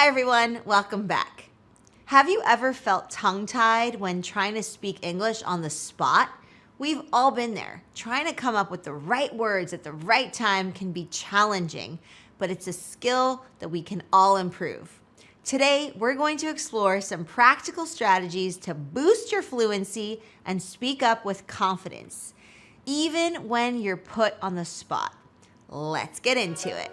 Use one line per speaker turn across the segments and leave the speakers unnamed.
Hi everyone, welcome back. Have you ever felt tongue-tied when trying to speak English on the spot? We've all been there. Trying to come up with the right words at the right time can be challenging, but it's a skill that we can all improve. Today, we're going to explore some practical strategies to boost your fluency and speak up with confidence, even when you're put on the spot. Let's get into it.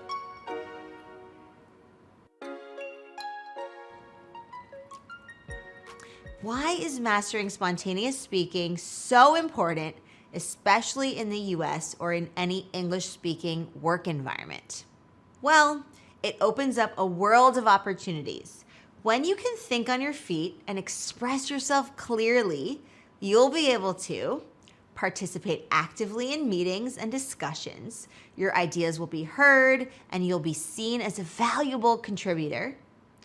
Why is mastering spontaneous speaking so important, especially in the US or in any English-speaking work environment? Well, it opens up a world of opportunities. When you can think on your feet and express yourself clearly, you'll be able to participate actively in meetings and discussions. Your ideas will be heard and you'll be seen as a valuable contributor.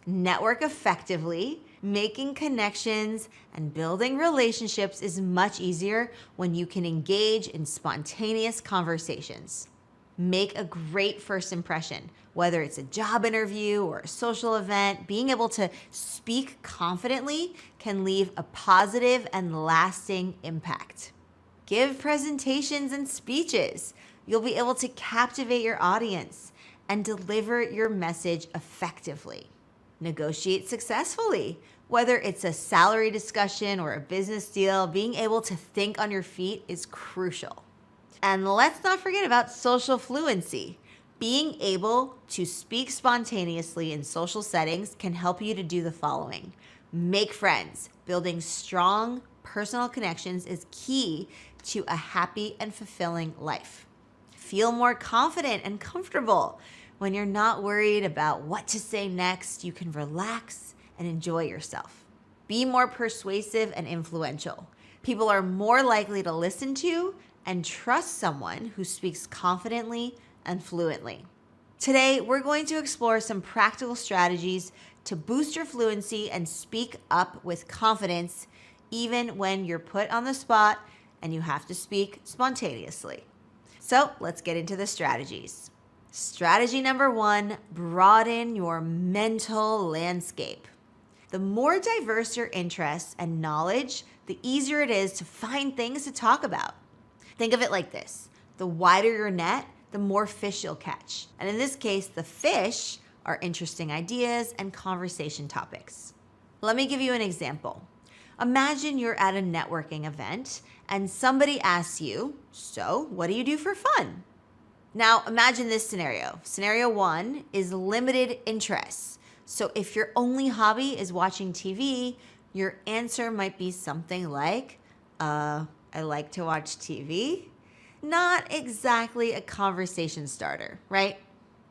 Network effectively. Making connections and building relationships is much easier when you can engage in spontaneous conversations. Make a great first impression, whether it's a job interview or a social event. Being able to speak confidently can leave a positive and lasting impact. Give presentations and speeches. You'll be able to captivate your audience and deliver your message effectively. Negotiate successfully. Whether it's a salary discussion or a business deal, being able to think on your feet is crucial. And let's not forget about social fluency. Being able to speak spontaneously in social settings can help you to do the following. Make friends. Building strong personal connections is key to a happy and fulfilling life. Feel more confident and comfortable. When you're not worried about what to say next, you can relax and enjoy yourself. Be more persuasive and influential. People are more likely to listen to and trust someone who speaks confidently and fluently. Today, we're going to explore some practical strategies to boost your fluency and speak up with confidence, even when you're put on the spot and you have to speak spontaneously. So let's get into the strategies. Strategy number 1, broaden your mental landscape. The more diverse your interests and knowledge, the easier it is to find things to talk about. Think of it like this. The wider your net, the more fish you'll catch. And in this case, the fish are interesting ideas and conversation topics. Let me give you an example. Imagine you're at a networking event and somebody asks you, "So, what do you do for fun?" Now, imagine this scenario. Scenario 1 is limited interests. So if your only hobby is watching TV, your answer might be something like, I like to watch TV. Not exactly a conversation starter, right?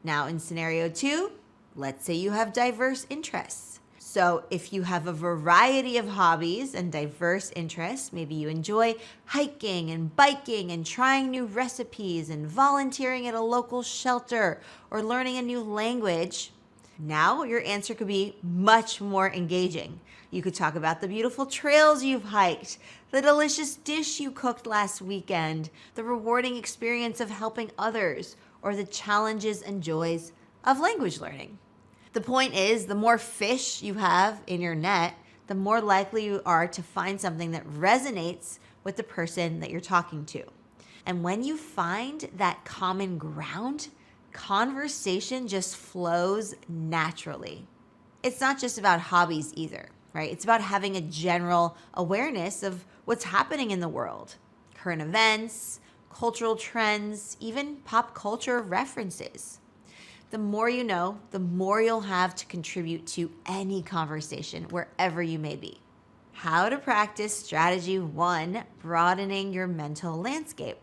Now in scenario 2, let's say you have diverse interests. So if you have a variety of hobbies and diverse interests, maybe you enjoy hiking and biking and trying new recipes and volunteering at a local shelter or learning a new language, now your answer could be much more engaging. You could talk about the beautiful trails you've hiked, the delicious dish you cooked last weekend, the rewarding experience of helping others, or the challenges and joys of language learning. The point is, the more fish you have in your net, the more likely you are to find something that resonates with the person that you're talking to. And when you find that common ground, conversation just flows naturally. It's not just about hobbies either, right? It's about having a general awareness of what's happening in the world, current events, cultural trends, even pop culture references. The more you know, the more you'll have to contribute to any conversation, wherever you may be. How to practice strategy 1, broadening your mental landscape.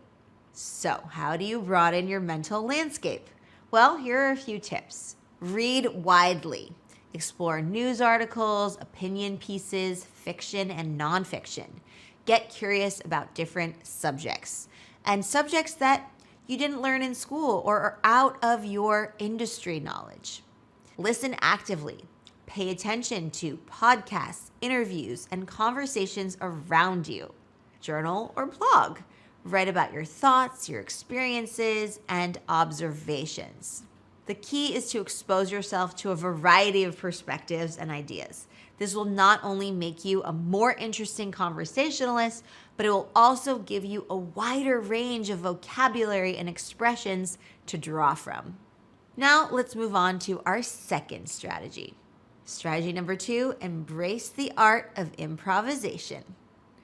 So, how do you broaden your mental landscape? Well, here are a few tips. Read widely. Explore news articles, opinion pieces, fiction and nonfiction. Get curious about different subjects and subjects that you didn't learn in school or are out of your industry knowledge. Listen actively. Pay attention to podcasts, interviews, and conversations around you. Journal or blog. Write about your thoughts, your experiences, and observations. The key is to expose yourself to a variety of perspectives and ideas. This will not only make you a more interesting conversationalist, but it will also give you a wider range of vocabulary and expressions to draw from. Now let's move on to our second strategy. Strategy number 2, embrace the art of improvisation.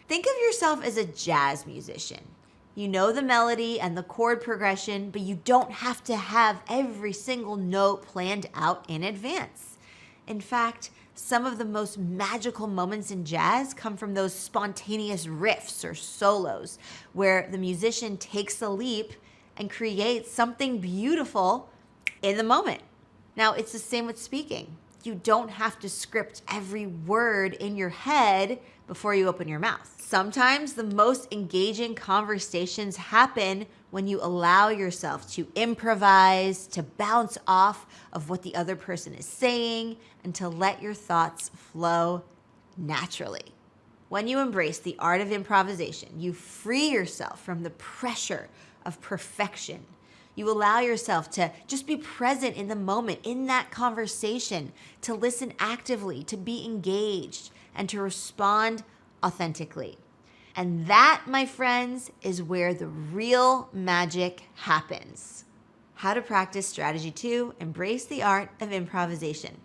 Think of yourself as a jazz musician. You know the melody and the chord progression, but you don't have to have every single note planned out in advance. In fact, some of the most magical moments in jazz come from those spontaneous riffs or solos where the musician takes a leap and creates something beautiful in the moment. Now, it's the same with speaking. You don't have to script every word in your head before you open your mouth. Sometimes the most engaging conversations happen when you allow yourself to improvise, to bounce off of what the other person is saying, and to let your thoughts flow naturally. When you embrace the art of improvisation, you free yourself from the pressure of perfection. You allow yourself to just be present in the moment, in that conversation, to listen actively, to be engaged, and to respond authentically. And that, my friends, is where the real magic happens. How to practice strategy 2, embrace the art of improvisation.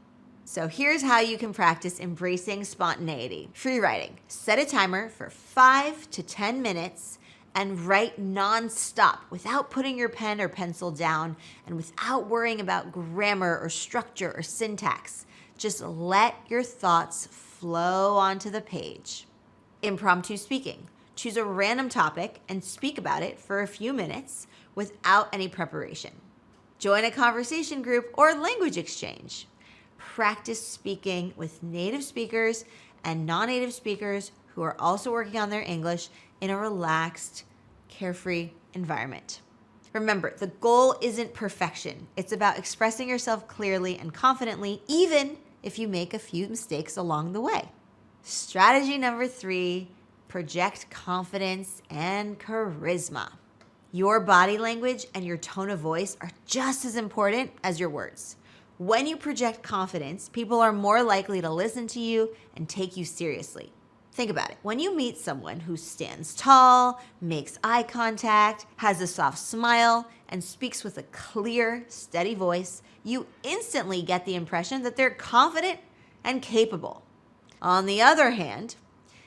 So here's how you can practice embracing spontaneity. Free writing. Set a timer for 5 to 10 minutes and write nonstop without putting your pen or pencil down and without worrying about grammar or structure or syntax. Just let your thoughts flow onto the page. Impromptu speaking. Choose a random topic and speak about it for a few minutes without any preparation. Join a conversation group or language exchange. Practice speaking with native speakers and non-native speakers who are also working on their English in a relaxed, carefree environment. Remember, the goal isn't perfection. It's about expressing yourself clearly and confidently, even if you make a few mistakes along the way. Strategy number 3, project confidence and charisma. Your body language and your tone of voice are just as important as your words. When you project confidence, people are more likely to listen to you and take you seriously. Think about it. When you meet someone who stands tall, makes eye contact, has a soft smile, and speaks with a clear, steady voice, you instantly get the impression that they're confident and capable. On the other hand,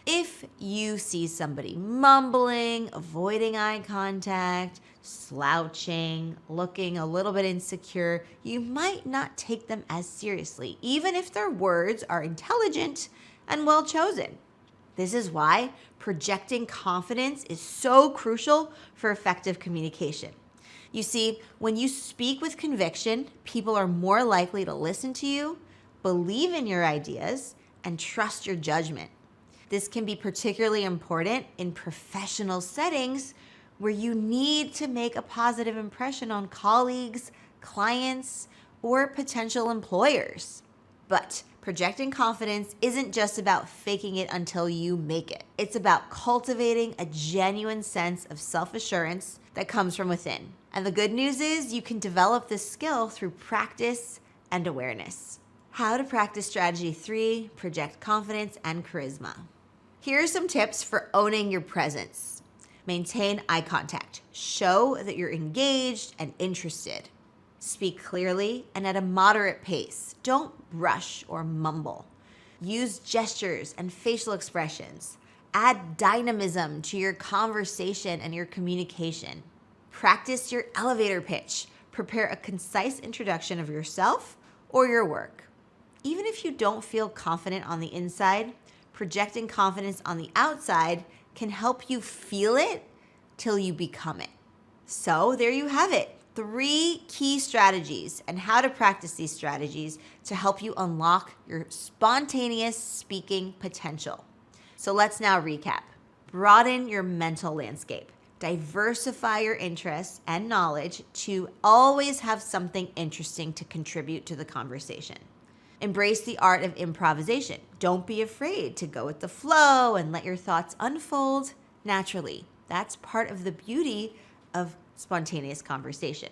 if you see somebody mumbling, avoiding eye contact, slouching, looking a little bit insecure, you might not take them as seriously, even if their words are intelligent and well chosen. This is why projecting confidence is so crucial for effective communication. You see, when you speak with conviction, people are more likely to listen to you, believe in your ideas, and trust your judgment. This can be particularly important in professional settings where you need to make a positive impression on colleagues, clients, or potential employers. But projecting confidence isn't just about faking it until you make it. It's about cultivating a genuine sense of self-assurance that comes from within. And the good news is you can develop this skill through practice and awareness. How to practice strategy 3, project confidence and charisma. Here are some tips for owning your presence. Maintain eye contact. Show that you're engaged and interested. Speak clearly and at a moderate pace. Don't rush or mumble. Use gestures and facial expressions. Add dynamism to your conversation and your communication. Practice your elevator pitch. Prepare a concise introduction of yourself or your work. Even if you don't feel confident on the inside, projecting confidence on the outside can help you feel it till you become it. So there you have it. 3 key strategies and how to practice these strategies to help you unlock your spontaneous speaking potential. So let's now recap. Broaden your mental landscape. Diversify your interests and knowledge to always have something interesting to contribute to the conversation. Embrace the art of improvisation. Don't be afraid to go with the flow and let your thoughts unfold naturally. That's part of the beauty of spontaneous conversation.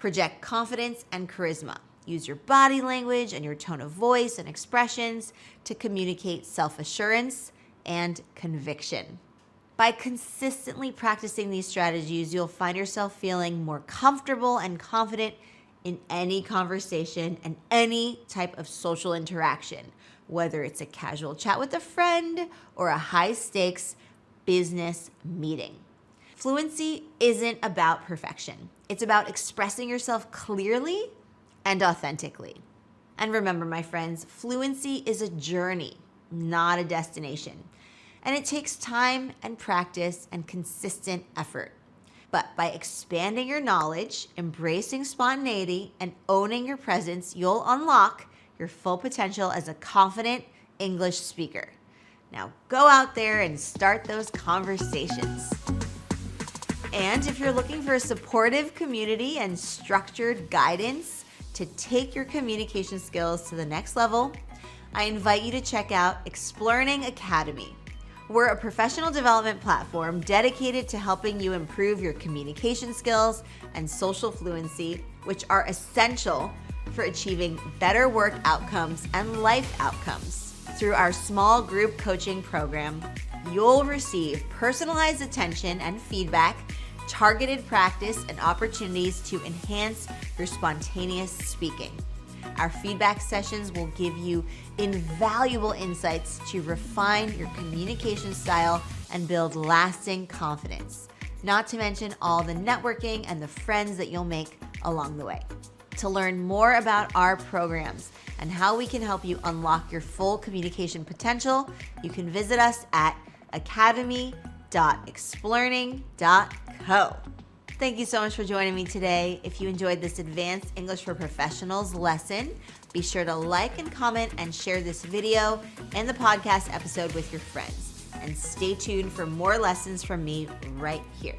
Project confidence and charisma. Use your body language and your tone of voice and expressions to communicate self-assurance and conviction. By consistently practicing these strategies, you'll find yourself feeling more comfortable and confident in any conversation and any type of social interaction, whether it's a casual chat with a friend or a high-stakes business meeting. Fluency isn't about perfection. It's about expressing yourself clearly and authentically. And remember, my friends, fluency is a journey, not a destination. And it takes time and practice and consistent effort. But by expanding your knowledge, embracing spontaneity, and owning your presence, you'll unlock your full potential as a confident English speaker. Now go out there and start those conversations. And if you're looking for a supportive community and structured guidance to take your communication skills to the next level, I invite you to check out Explearning Academy. We're a professional development platform dedicated to helping you improve your communication skills and social fluency, which are essential for achieving better work outcomes and life outcomes. Through our small group coaching program, you'll receive personalized attention and feedback, targeted practice, and opportunities to enhance your spontaneous speaking. Our feedback sessions will give you invaluable insights to refine your communication style and build lasting confidence, not to mention all the networking and the friends that you'll make along the way. To learn more about our programs and how we can help you unlock your full communication potential, you can visit us at academy.explearning.co. Thank you so much for joining me today. If you enjoyed this Advanced English for Professionals lesson, be sure to like and comment and share this video and the podcast episode with your friends. And stay tuned for more lessons from me right here.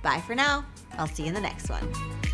Bye for now. I'll see you in the next one.